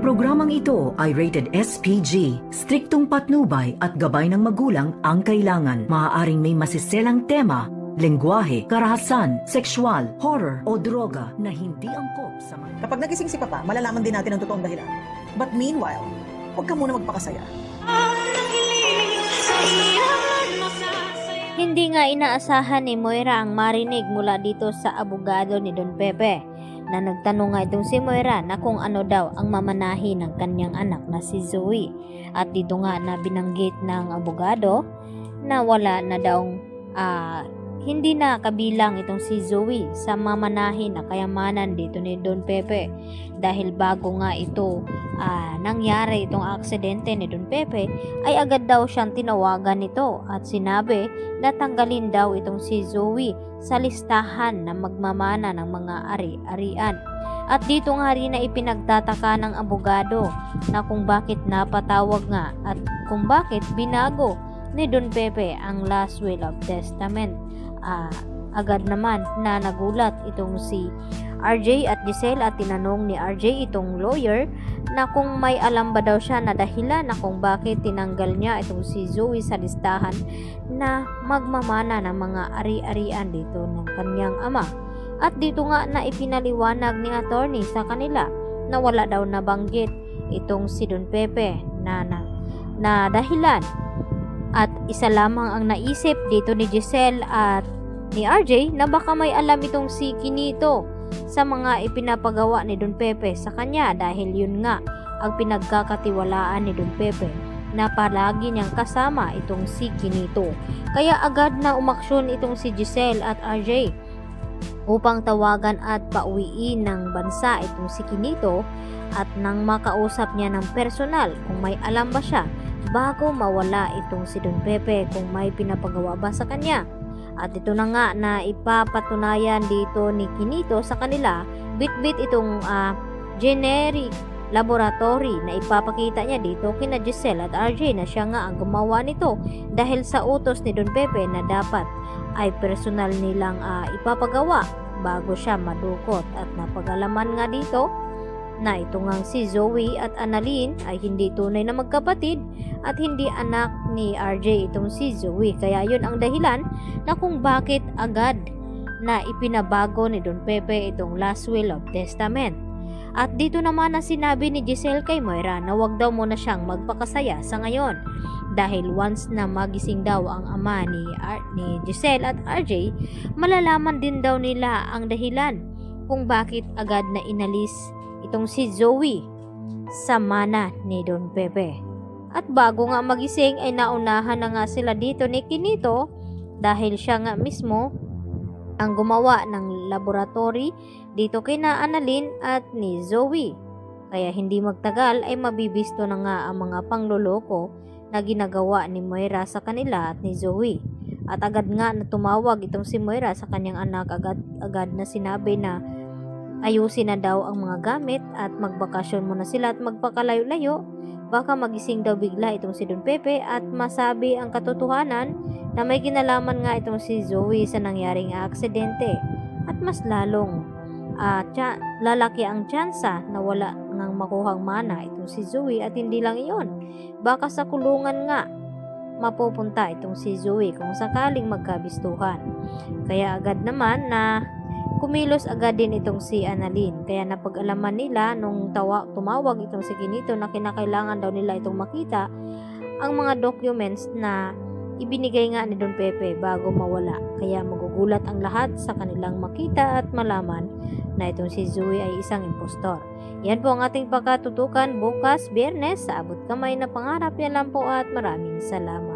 programang ito ay rated SPG. Striktong patnubay at gabay ng magulang ang kailangan. Maaaring may masiselang tema, lengguwahe, karahasan, sexual, horror o droga na hindi angkop sa mga... Kapag nagising si Papa, malalaman din natin ang totoong dahilan. But meanwhile, huwag ka muna magpakasaya. Hindi nga inaasahan ni Moira ang marinig mula dito sa abogado ni Don Pepe na nagtanong nga itong si Moira na kung ano daw ang mamanahi ng kanyang anak na si Zoe. At dito nga na binanggit ng abogado na wala na daw hindi na kabilang itong si Zoe sa mamanahin na kayamanan dito ni Don Pepe dahil bago nga ito nangyari itong aksidente ni Don Pepe ay agad daw siyang tinawagan nito at sinabi na tanggalin daw itong si Zoe sa listahan na magmamana ng mga ari-arian. At dito nga rin na ipinagtataka ng abogado na kung bakit napatawag nga at kung bakit binago ni Don Pepe ang last will of testament. Agad naman na nagulat itong si RJ at Giselle at tinanong ni RJ itong lawyer na kung may alam ba daw siya na dahilan na kung bakit tinanggal niya itong si Zoe sa listahan na magmamana ng mga ari-arian dito ng kanyang ama. At dito nga na ipinaliwanag ni attorney sa kanila na wala daw nabanggit itong si Don Pepe na dahilan. At isa lamang ang naisip dito ni Giselle at ni RJ na baka may alam itong si Kinito sa mga ipinapagawa ni Don Pepe sa kanya dahil yun nga ang pinagkakatiwalaan ni Don Pepe na palagi niyang kasama itong si Kinito. Kaya agad na umaksyon itong si Giselle at RJ upang tawagan at pauwiin ng bansa itong si Kinito at nang makausap niya ng personal kung may alam ba siya bago mawala itong si Don Pepe kung may pinapagawa ba sa kanya. At ito na nga na ipapatunayan dito ni Kinito sa kanila, bit-bit itong generic laboratory na ipapakita niya dito kina Giselle at RJ na siya nga ang gumawa nito dahil sa utos ni Don Pepe na dapat ay personal nilang ipapagawa bago siya madukot. At napag-alaman nga dito na ito ngang si Zoe at Annalyn ay hindi tunay na magkapatid at hindi anak ni RJ itong si Zoe. Kaya yun ang dahilan na kung bakit agad na ipinabago ni Don Pepe itong last will of testament. At dito naman na sinabi ni Giselle kay Moira na wag daw muna siyang magpakasaya sa ngayon dahil once na magising daw ang ama ni Giselle at RJ, malalaman din daw nila ang dahilan kung bakit agad na inalis itong si Zoe sa mana ni Don Pepe. At bago nga magising ay naunahan na nga sila dito ni Kinito dahil siya nga mismo ang gumawa ng laboratory dito kina Annalyn at ni Zoe. Kaya hindi magtagal ay mabibisto na nga ang mga pangloloko na ginagawa ni Moira sa kanila at ni Zoe. At agad nga na tumawag itong si Moira sa kanyang anak, agad na sinabi na ayusin na daw ang mga gamit at magbakasyon muna sila at magpakalayo-layo. Baka magising daw bigla itong si Don Pepe at masabi ang katotohanan na may kinalaman nga itong si Zoe sa nangyaring aksidente. At mas lalong lalaki ang tsansa na wala ngang makuhang mana itong si Zoe. At hindi lang iyon, baka sa kulungan nga mapupunta itong si Zoe kung sakaling magkabistuhan. Kaya agad naman na kumilos agad din itong si Annalyn. Kaya napag-alaman nila nung tumawag itong si Kinito na kinakailangan daw nila itong makita ang mga documents na ibinigay nga ni Don Pepe bago mawala. Kaya magugulat ang lahat sa kanilang makita at malaman na itong si Zoe ay isang impostor. Yan po ang ating pagkatutukan bukas Biyernes sa Abot Kamay na Pangarap. Yan lang po at maraming salamat.